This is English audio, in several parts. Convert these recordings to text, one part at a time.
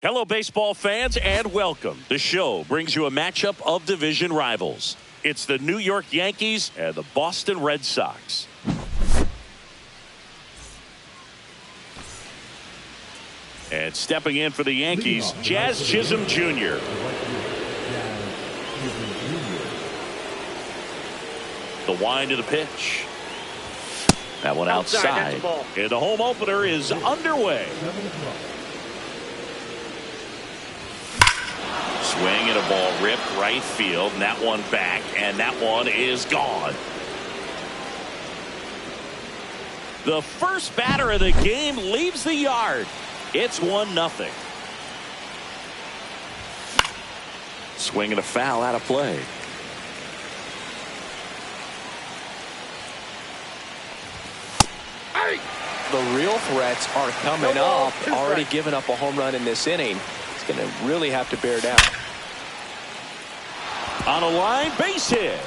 Hello, baseball fans, and welcome. The show brings you a matchup of division rivals. It's the New York Yankees and the Boston Red Sox. And stepping in for the Yankees, Jazz Chisholm Jr. The wind of the pitch. That one outside. And the home opener is underway. Swing and a ball ripped right field, and that one back, and that one is gone. The first batter of the game leaves the yard. It's 1-0. Swing and a foul out of play. The real threats are coming up. Already given up a home run in this inning. He's going to really have to bear down. On a line, base hit.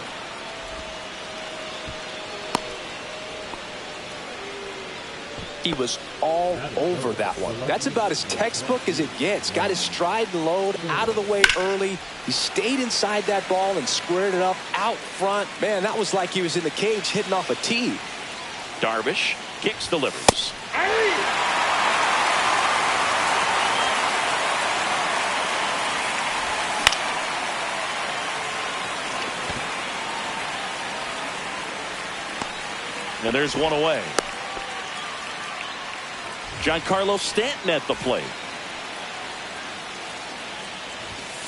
He was all over that one. That's about as textbook as it gets. Got his stride and load out of the way early. He stayed inside that ball and squared it up out front. Man, that was like he was in the cage hitting off a tee. Darvish kicks, delivers. And there's one away. Giancarlo Stanton at the plate.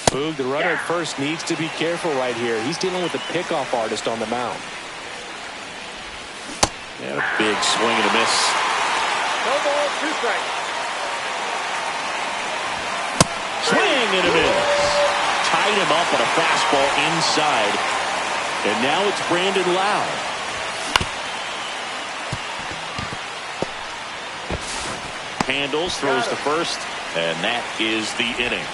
Boog, the runner at first needs to be careful right here. He's dealing with a pickoff artist on the mound. And a big swing and a miss. No ball, 2 strikes. Swing and a miss. Tied him up on a fastball inside. And now it's Brandon Lowe. Handles, throws to first, and that is the inning.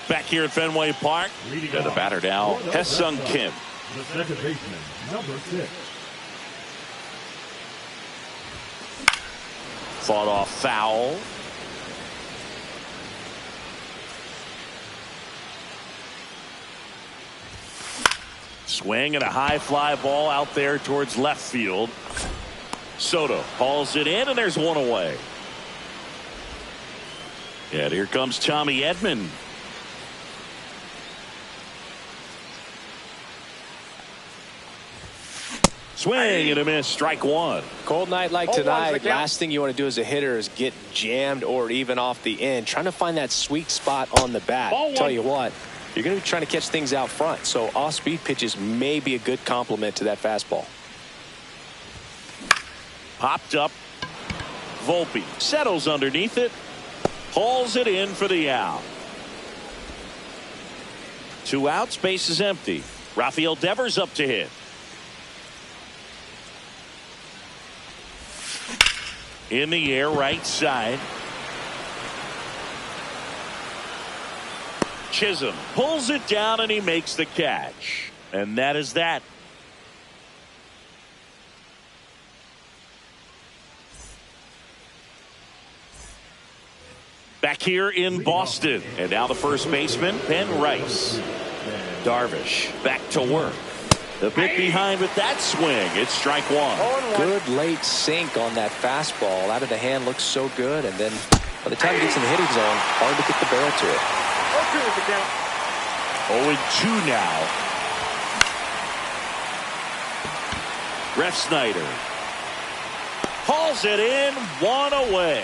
Back here at Fenway Park, and the batter now, Hye-Sung Kim. The second baseman, number 6. Fought off foul. Swing and a high fly ball out there towards left field. Soto hauls it in, and there's one away. And here comes Tommy Edman. Swing and a miss, strike one. Cold night like tonight, last thing you want to do as a hitter is get jammed or even off the end. Trying to find that sweet spot on the bat. Tell you what, you're going to be trying to catch things out front, so off-speed pitches may be a good complement to that fastball. Popped up. Volpe settles underneath it. Hauls it in for the out. 2 outs, base is empty. Rafael Devers up to hit. In the air, right side. Chisholm pulls it down, and he makes the catch. And that is that. Back here in Boston. And now the first baseman, Ben Rice. Darvish back to work. The bit behind with that swing. It's strike one. Good late sink on that fastball. Out of the hand looks so good. And then by the time he gets in the hitting zone, hard to get the barrel to it. 0-2 now. Refsnyder hauls it in, 1 away.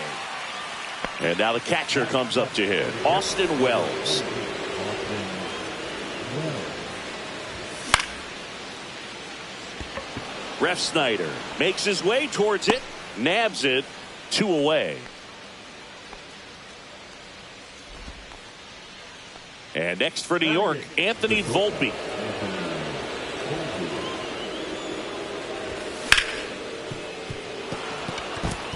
And now the catcher comes up to hit. Austin Wells. Refsnyder makes his way towards it, nabs it, 2 away. And next for New York, Anthony Volpe.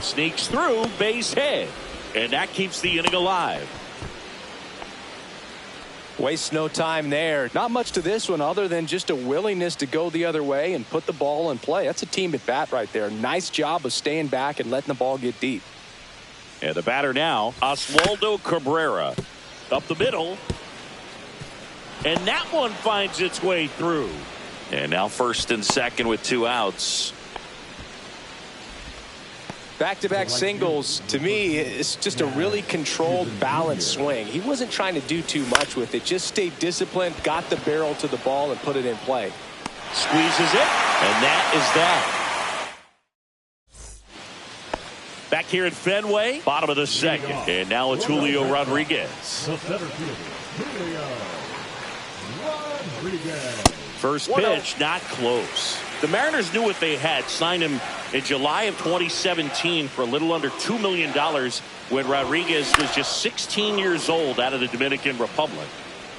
Sneaks through, base hit. And that keeps the inning alive. Waste no time there. Not much to this one other than just a willingness to go the other way and put the ball in play. That's a team at bat right there. Nice job of staying back and letting the ball get deep. And the batter now, Oswaldo Cabrera. Up the middle. And that one finds its way through. And now first and second with 2 outs. Back-to-back singles, to me, it's just a really controlled, balanced swing. He wasn't trying to do too much with it. Just stayed disciplined, got the barrel to the ball, and put it in play. Squeezes it, and that is that. Back here at Fenway, bottom of the second. And now it's Julio Rodriguez. The center fielder, Julio Rodriguez. First pitch, not close. The Mariners knew what they had. Signed him in July of 2017 for a little under $2 million when Rodriguez was just 16 years old out of the Dominican Republic.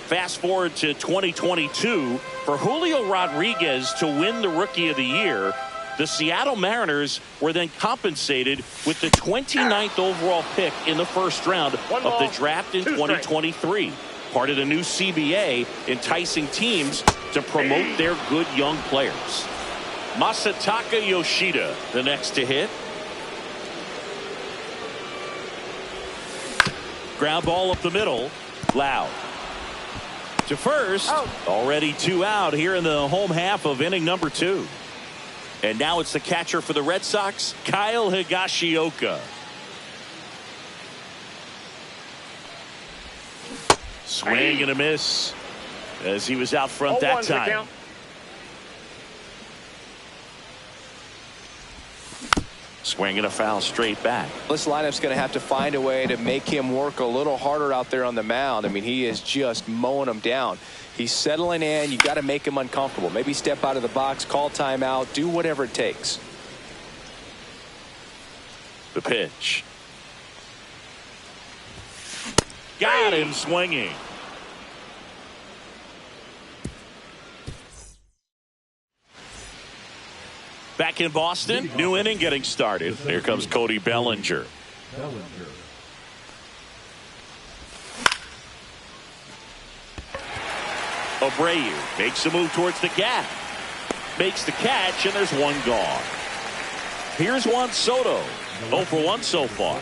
Fast forward to 2022, for Julio Rodriguez to win the Rookie of the Year, the Seattle Mariners were then compensated with the 29th overall pick in the first round of the draft in 2023. Part of the new CBA, enticing teams to promote their good young players. Masataka Yoshida, the next to hit. Ground ball up the middle. Loud. To first. Already 2 out here in the home half of inning number 2. And now it's the catcher for the Red Sox, Kyle Higashioka. Swing and a miss as he was out front that time. Swing and a foul straight back. This lineup's going to have to find a way to make him work a little harder out there on the mound. I mean, he is just mowing them down. He's settling in. You got to make him uncomfortable. Maybe step out of the box, call timeout, do whatever it takes. The pitch. Got him swinging. Back in Boston, new inning getting started. Here comes Cody Bellinger. Abreu makes a move towards the gap. Makes the catch, and there's one gone. Here's Juan Soto. 0 for 1 so far.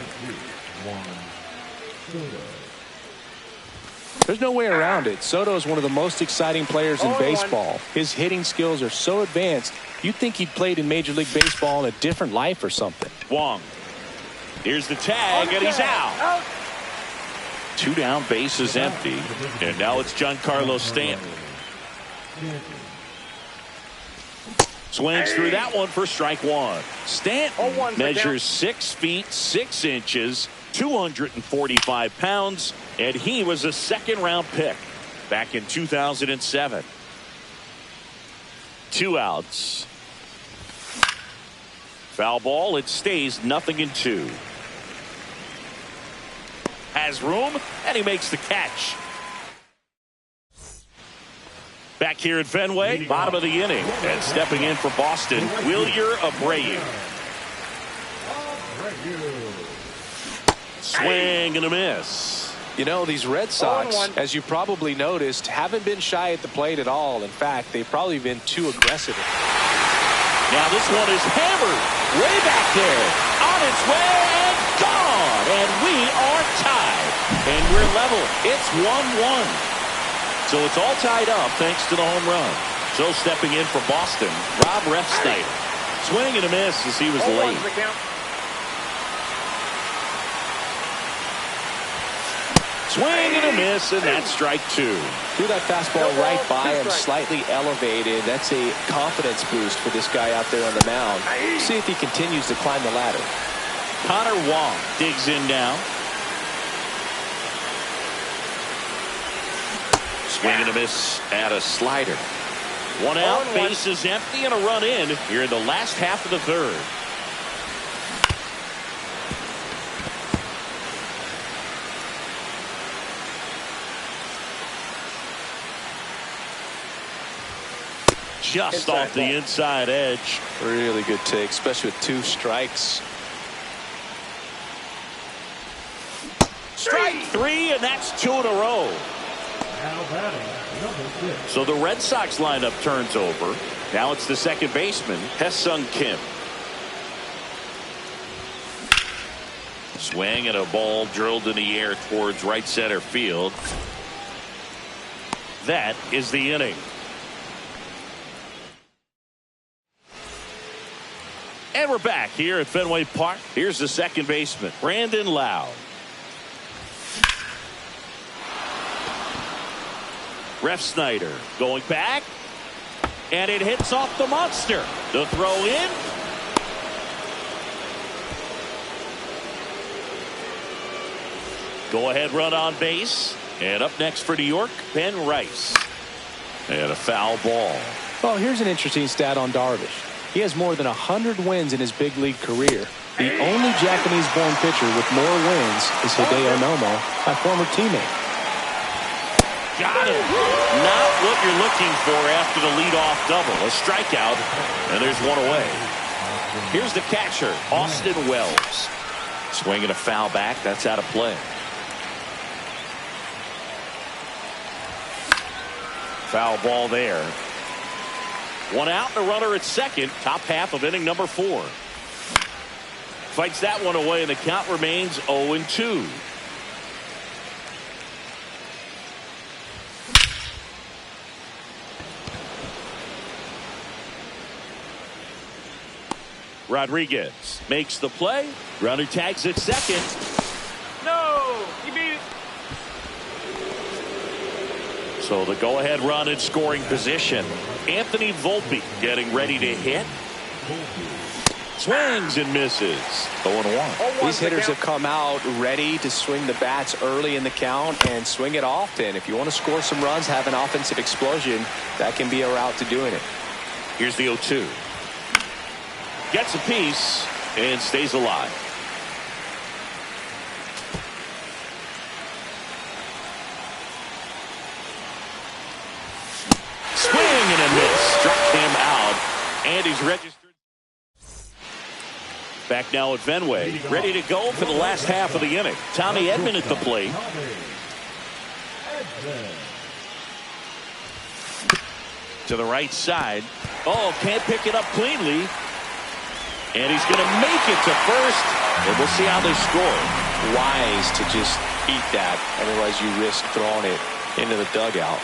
There's no way around it. Soto is one of the most exciting players in baseball. His hitting skills are so advanced, you'd think he'd played in Major League Baseball in a different life or something. Wong. Here's the tag, and he's out. 2 down, bases empty. And now it's Giancarlo Stanton. Swings through that one for strike 1. Stanton measures 6 feet 6 inches, 245 pounds, and he was a second-round pick back in 2007. 2 outs. Foul ball. It stays 0-2. Has room, and he makes the catch. Back here at Fenway, bottom of the inning, and stepping in for Boston, Wilyer Abreu. Swing and a miss. You know, these Red Sox, as you probably noticed, haven't been shy at the plate at all. In fact, they've probably been too aggressive. Now this one is hammered way back there. On its way and gone. And we are tied. And we're level. It's 1-1. So it's all tied up thanks to the home run. So stepping in for Boston, Rob Refsnyder. Swing and a miss as he was late. Swing and a miss, and that's strike 2. Threw that fastball right by him, slightly elevated. That's a confidence boost for this guy out there on the mound. See if he continues to climb the ladder. Connor Wong digs in now. Swing and a miss at a slider. 1 out, bases empty, and a run in here in the last half of the third. Just off the inside edge. Really good take, especially with 2 strikes. Strike 3, and that's 2 in a row. Now batting, number 6. So the Red Sox lineup turns over. Now it's the second baseman, Hae-Sung Kim. Swing and a ball drilled in the air towards right center field. That is the inning. And we're back here at Fenway Park. Here's the second baseman, Brandon Lowe. Refsnyder going back. And it hits off the monster. The throw in. Go ahead run on base. And up next for New York, Ben Rice. And a foul ball. Well, here's an interesting stat on Darvish. He has more than 100 wins in his big league career. The only Japanese-born pitcher with more wins is Hideo Nomo, my former teammate. Got it. Not what you're looking for after the leadoff double. A strikeout, and there's one away. Here's the catcher, Austin Wells. Swinging a foul back. That's out of play. Foul ball there. One out and a runner at second. Top half of inning number 4. Fights that one away, and the count remains 0-2. Rodriguez makes the play. Runner tags at second. No, you beat it. So the go-ahead run in scoring position. Anthony Volpe getting ready to hit. Swings and misses. 0-1. These hitters have come out ready to swing the bats early in the count and swing it often. If you want to score some runs, have an offensive explosion, that can be a route to doing it. Here's the 0-2. Gets a piece and stays alive. Swing and a miss. Struck him out. And he's registered. Back now at Fenway. Ready to go for the last half of the inning. Tommy Edman at the plate. To the right side. Oh, can't pick it up cleanly. And he's going to make it to first. And we'll see how they score. Wise to just eat that. Otherwise, you risk throwing it into the dugout.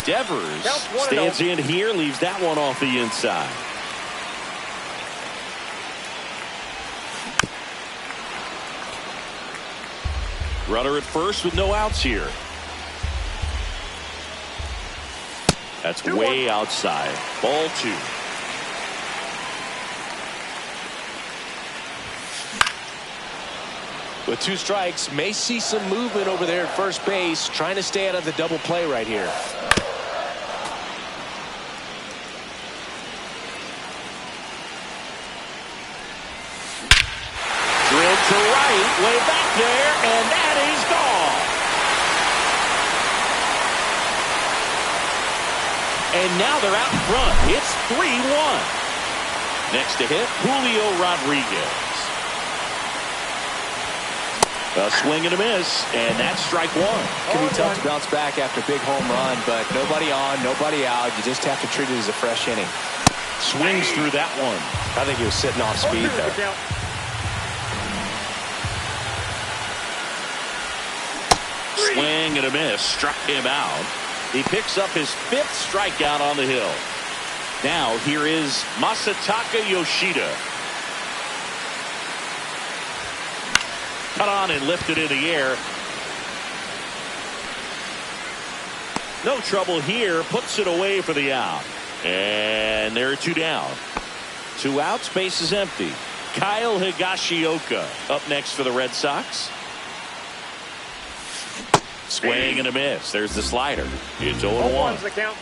Devers stands in here, leaves that one off the inside. Runner at first with no outs here. That's way outside. Ball 2. With 2 strikes, may see some movement over there at first base, trying to stay out of the double play right here. Drilled to right, way back there, and that is gone. And now they're out in front. It's 3-1. Next to hit, Julio Rodriguez. A swing and a miss, and that's strike 1. Can be tough to bounce back after a big home run, but nobody on, nobody out. You just have to treat it as a fresh inning. Swings through that one. I think he was sitting off speed there. Swing and a miss, struck him out. He picks up his 5th strikeout on the hill. Now here is Masataka Yoshida. Cut on and lifted in the air. No trouble here. Puts it away for the out. And there are 2 down. 2 outs. Base is empty. Kyle Higashioka up next for the Red Sox. Swing and a miss. There's the slider. It's 0-1. The count.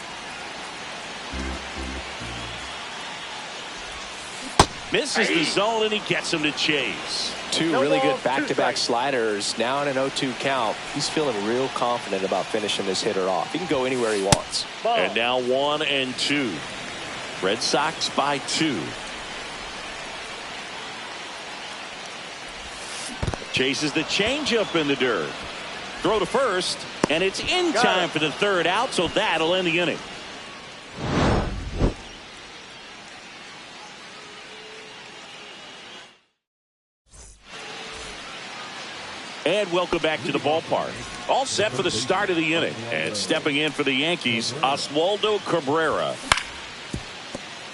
Misses the zone and he gets him to chase. 2 really good back-to-back sliders. Now in an 0-2 count. He's feeling real confident about finishing this hitter off. He can go anywhere he wants. And now 1-2. Red Sox by 2. Chases the changeup in the dirt. Throw to first, and it's in time for the third out, so that'll end the inning. And welcome back to the ballpark. All set for the start of the inning. And stepping in for the Yankees, Oswaldo Cabrera.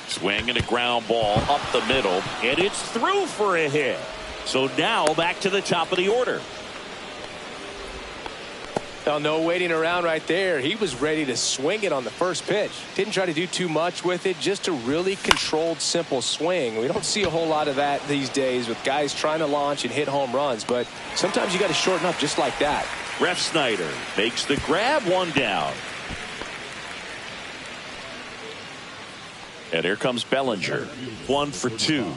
Swing and a ground ball up the middle, and it's through for a hit. So now back to the top of the order. Now, no waiting around right there. He was ready to swing it on the first pitch. Didn't try to do too much with it. Just a really controlled, simple swing. We don't see a whole lot of that these days with guys trying to launch and hit home runs. But sometimes you got to shorten up just like that. Refsnyder makes the grab, one down. And here comes Bellinger. 1 for 2.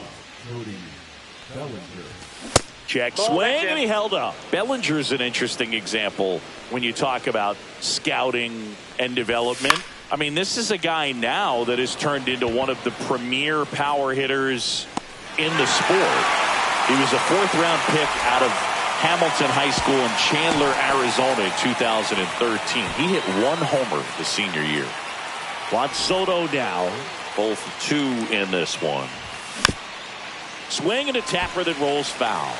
Check swing, and he held up. Bellinger's an interesting example when you talk about scouting and development. I mean, this is a guy now that has turned into one of the premier power hitters in the sport. He was a 4th-round pick out of Hamilton High School in Chandler, Arizona in 2013. He hit 1 homer the senior year. Juan Soto now, 0 for 2 in this one. Swing and a tapper that rolls foul.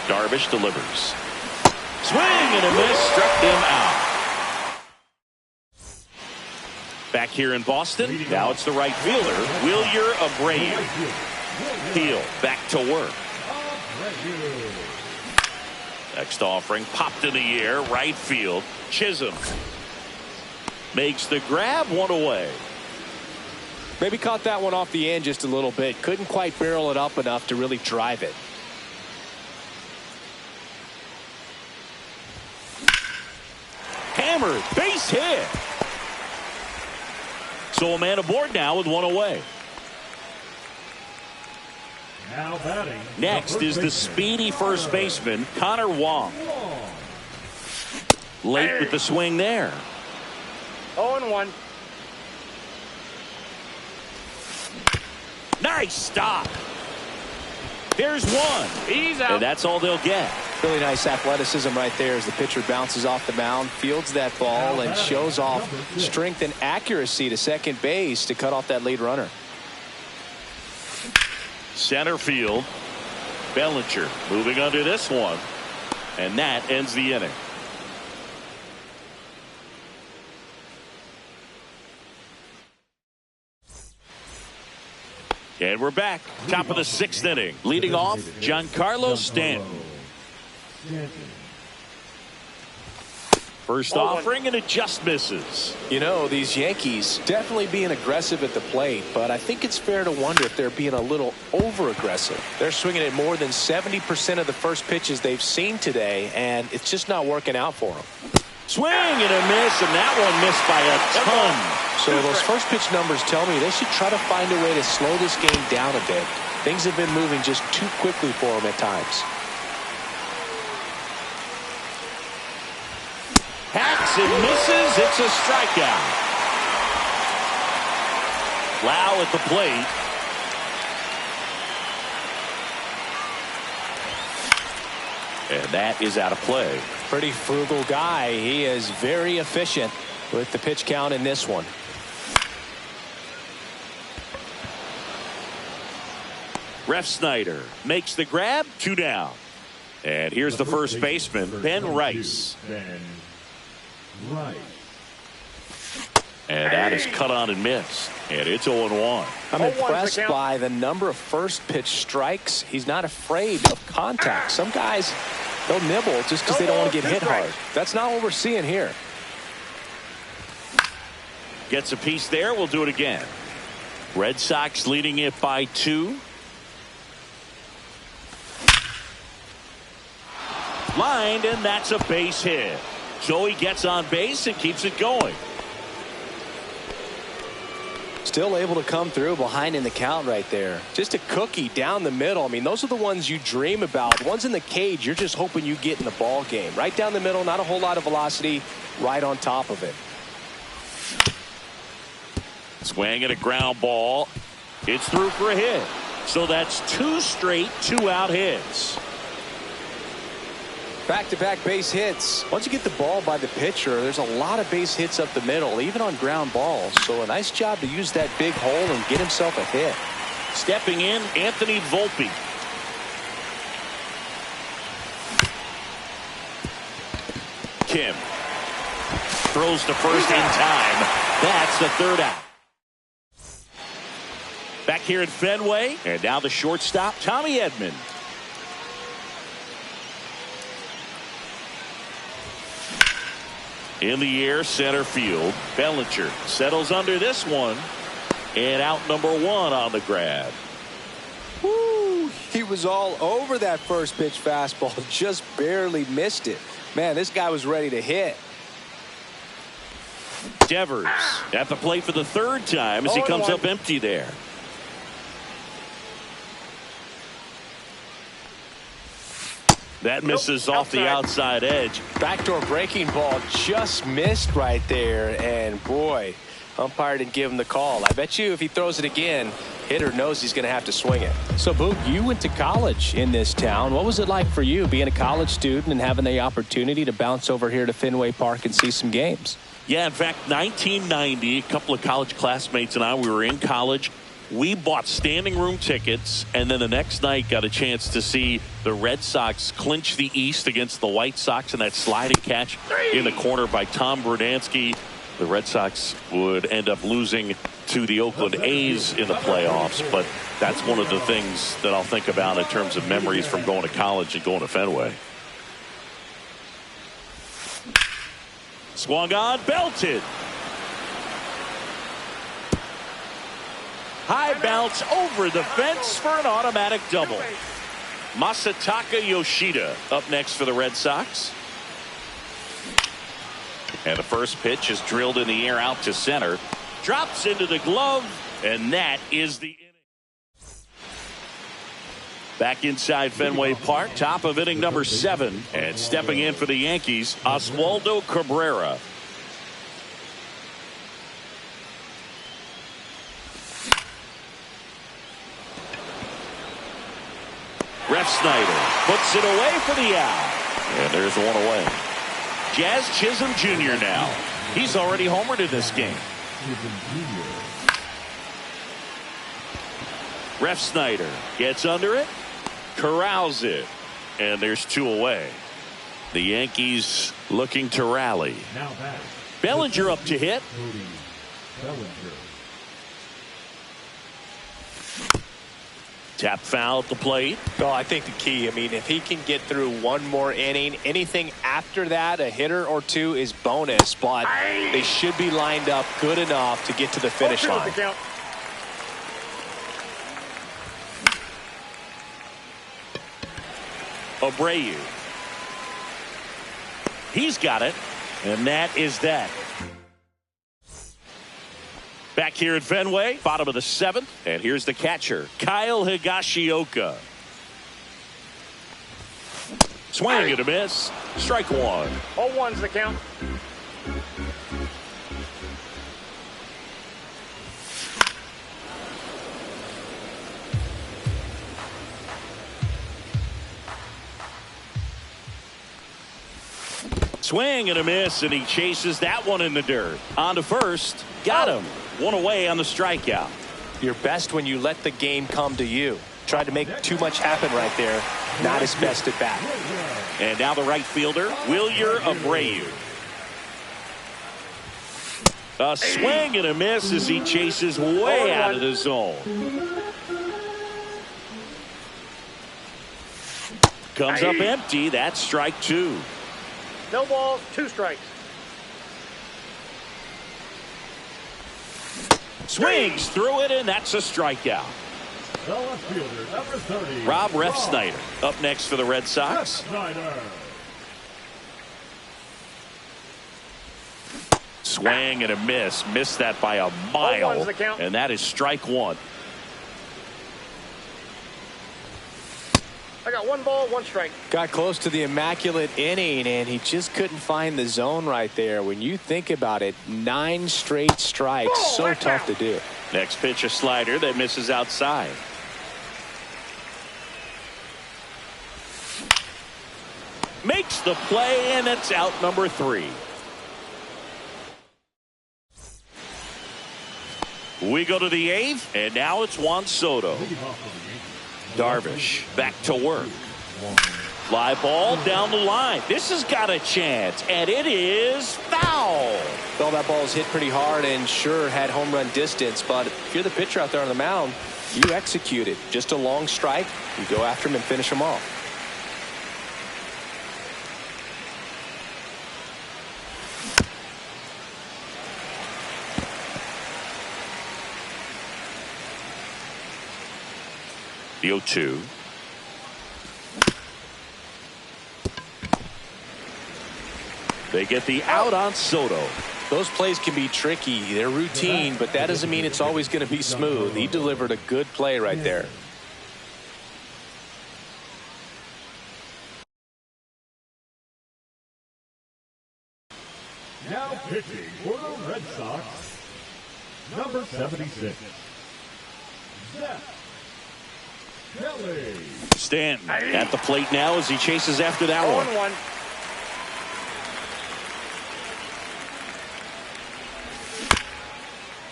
Darvish delivers. Swing and a miss, struck him out. Back here in Boston, now it's the right fielder, Wilyer Abreu. Peel back to work. Next offering popped in the air, right field. Chisholm makes the grab, 1 away. Maybe caught that one off the end just a little bit. Couldn't quite barrel it up enough to really drive it. Hammered, base hit. So a man aboard now with 1 away. Now batting. Next is the speedy first baseman, Connor Wong. Late with the swing there. 0-1. Nice stop. There's 1. He's out. And that's all they'll get. Really nice athleticism right there as the pitcher bounces off the mound, fields that ball, and shows off strength and accuracy to second base to cut off that lead runner. Center field. Bellinger moving under this one. And that ends the inning. And we're back. Top of the 6th inning. Leading off, Giancarlo Stanton. First offering, and it just misses. You know, these Yankees definitely being aggressive at the plate, but I think it's fair to wonder if they're being a little over-aggressive. They're swinging at more than 70% of the first pitches they've seen today, and it's just not working out for them. Swing and a miss, and that one missed by a ton. So those first pitch numbers tell me they should try to find a way to slow this game down a bit. Things have been moving just too quickly for them at times. Hacks and misses. It's a strikeout. Lau at the plate. And that is out of play. Pretty frugal guy. He is very efficient with the pitch count in this one. Refsnyder makes the grab, 2 down. And here's the first baseman, Ben Rice. And that is cut on and missed. And it's 0-1. I'm impressed by the number of first pitch strikes. He's not afraid of contact. Some guys, they'll nibble just because they don't want to get hit hard. That's not what we're seeing here. Gets a piece there. We'll do it again. Red Sox leading it by 2. Lined, and that's a base hit. So he gets on base and keeps it going. Still able to come through behind in the count right there. Just a cookie down the middle. I mean, those are the ones you dream about. Ones in the cage, you're just hoping you get in the ball game. Right down the middle, not a whole lot of velocity, right on top of it. Swing and a ground ball. It's through for a hit. So that's 2 straight 2-out hits. Back-to-back base hits. Once you get the ball by the pitcher, there's a lot of base hits up the middle, even on ground balls. So a nice job to use that big hole and get himself a hit. Stepping in, Anthony Volpe. Kim throws to first in time. That's the 3rd out. Back here at Fenway, and now the shortstop, Tommy Edman. In the air, center field. Bellinger settles under this one. And out number 1 on the grab. Woo! He was all over that first pitch fastball. Just barely missed it. Man, this guy was ready to hit. Devers at the plate for the 3rd time as he comes up empty there. That misses off the outside edge. Backdoor breaking ball just missed right there. And boy, umpire didn't give him the call. I bet you if he throws it again, hitter knows he's going to have to swing it. So, Boog, you went to college in this town. What was it like for you being a college student and having the opportunity to bounce over here to Fenway Park and see some games? Yeah, in fact, 1990, a couple of college classmates and I, we were in college. We bought standing room tickets, and then the next night got a chance to see the Red Sox clinch the East against the White Sox, and that sliding catch in the corner by Tom Brudansky. The Red Sox would end up losing to the Oakland A's in the playoffs, but that's one of the things that I'll think about in terms of memories from going to college and going to Fenway. Swung on, belted. High bounce over the fence for an automatic double. Masataka Yoshida up next for the Red Sox. And the first pitch is drilled in the air out to center. Drops into the glove, and that is the inning. Back inside Fenway Park, top of inning number 7. And stepping in for the Yankees, Oswaldo Cabrera. Refsnyder puts it away for the out. And there's one away. Jazz Chisholm Jr. now. He's already homered in this game. Refsnyder gets under it, corrals it, and there's 2 away. The Yankees looking to rally. Bellinger up to hit. Tap foul at the plate. Oh, I think the key, I mean, if he can get through one more inning, anything after that, a hitter or 2 is bonus, but they should be lined up good enough to get to the finish line. Abreu. He's got it, and that is that. Back here at Fenway, bottom of the 7th, and here's the catcher, Kyle Higashioka. Swing and a miss. Strike 1. 0-1's the count. Swing and a miss, and he chases that one in the dirt. On to first. Got him. 1 away on the strikeout. You're best when you let the game come to you. Tried to make too much happen right there. Not his best at bat. And now the right fielder, Wilyer Abreu. A swing and a miss as he chases way out of the zone. Comes up empty. That's strike 2. No balls, 2 strikes. Swings through it, and that's a strikeout. The left fielder, number 30. Rob Refsnyder up next for the Red Sox. Swing and a miss. Missed that by a mile. And that is strike 1. I got 1 ball, 1 strike. Got close to the immaculate inning, and he just couldn't find the zone right there. When you think about it, 9 straight strikes, so tough to do. Next pitch, a slider that misses outside. Makes the play, and it's out number 3. We go to the 8th, and now it's Juan Soto. Darvish back to work. Fly ball down the line. This has got a chance, and it is foul. Well, that ball's hit pretty hard and sure had home run distance, but if you're the pitcher out there on the mound, you execute it. Just a long strike. You go after him and finish him off. The 0-2. They get the out on Soto. Those plays can be tricky. They're routine, but that doesn't mean it's always going to be smooth. He delivered a good play right there. Now pitching for the Red Sox, number 76, Zach Kelly. Stanton at the plate now as he chases after that one. 1-1.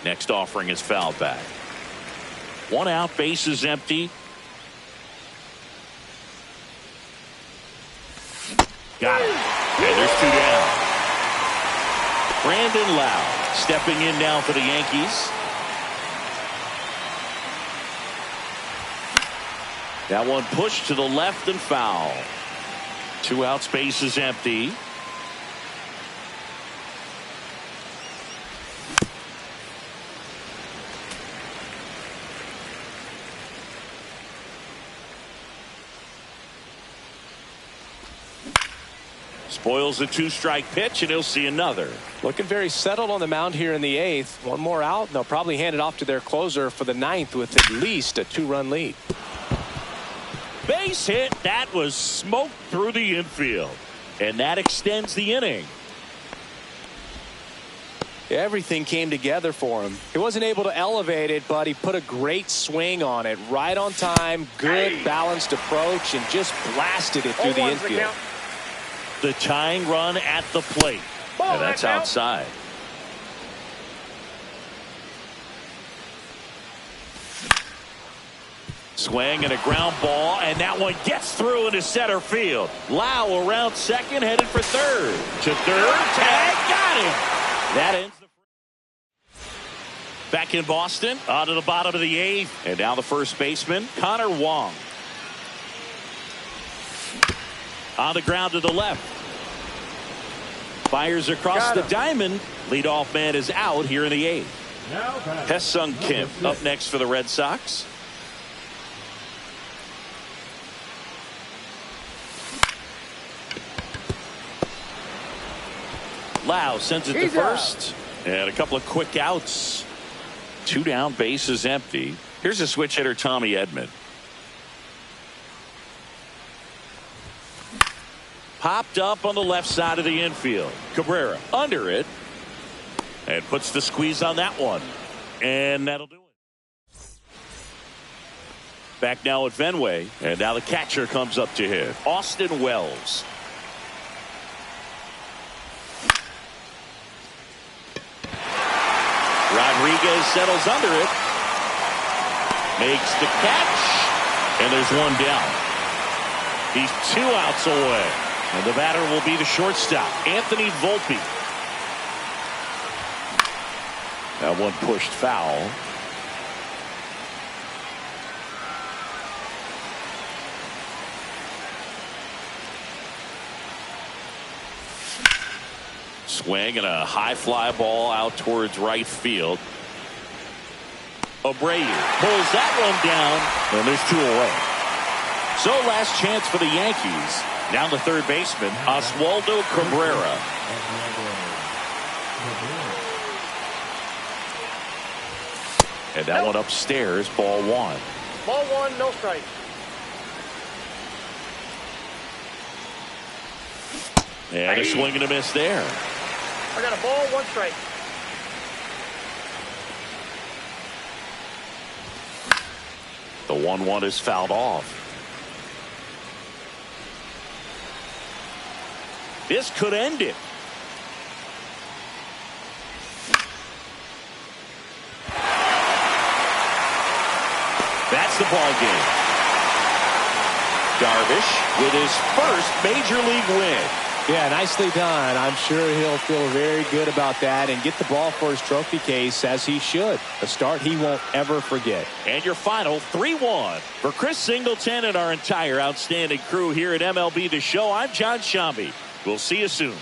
Next offering is fouled back. 1 out, base is empty. Got it. And there's 2 down. Brandon Lowe stepping in now for the Yankees. That one pushed to the left and foul. 2 outs, base is empty. Spoils a 2-strike pitch, and he'll see another. Looking very settled on the mound here in the 8th. 1 more out, and they'll probably hand it off to their closer for the 9th with at least a 2-run lead. Base hit. That was smoked through the infield, and that extends the inning. Everything came together for him. He wasn't able to elevate it, but he put a great swing on it. Right on time, good balanced approach, and just blasted it through the infield. The tying run at the plate. And that's outside. Swing and a ground ball, and that one gets through into center field. Lau around second, headed for third. To third, tag, got him. That ends the back in Boston, on to the bottom of the 8th, and now the first baseman, Connor Wong. On the ground to the left. Fires across the diamond. Leadoff man is out here in the 8th. Hesung Kim up next for the Red Sox. Lau sends it to first. And a couple of quick outs. 2 down, base is empty. Here's a switch hitter, Tommy Edman. Popped up on the left side of the infield. Cabrera under it. And puts the squeeze on that one. And that'll do it. Back now at Fenway. And now the catcher comes up to hit. Austin Wells. Rodriguez settles under it. Makes the catch. And there's 1 down. He's 2 outs away. And the batter will be the shortstop, Anthony Volpe. That one pushed foul. Swing and a high fly ball out towards right field. Abreu pulls that one down, and there's 2 away. So last chance for the Yankees. Now the third baseman, Oswaldo Cabrera. And that one upstairs, ball 1. Ball 1, no strike. And a swing and a miss there. I got a ball, 1 strike. The 1-1 is fouled off. This could end it. That's the ball game. Darvish with his first major league win. Yeah, nicely done. I'm sure he'll feel very good about that and get the ball for his trophy case, as he should. A start he won't ever forget. And your final 3-1. For Chris Singleton and our entire outstanding crew here at MLB The Show, I'm John Shambi. We'll see you soon.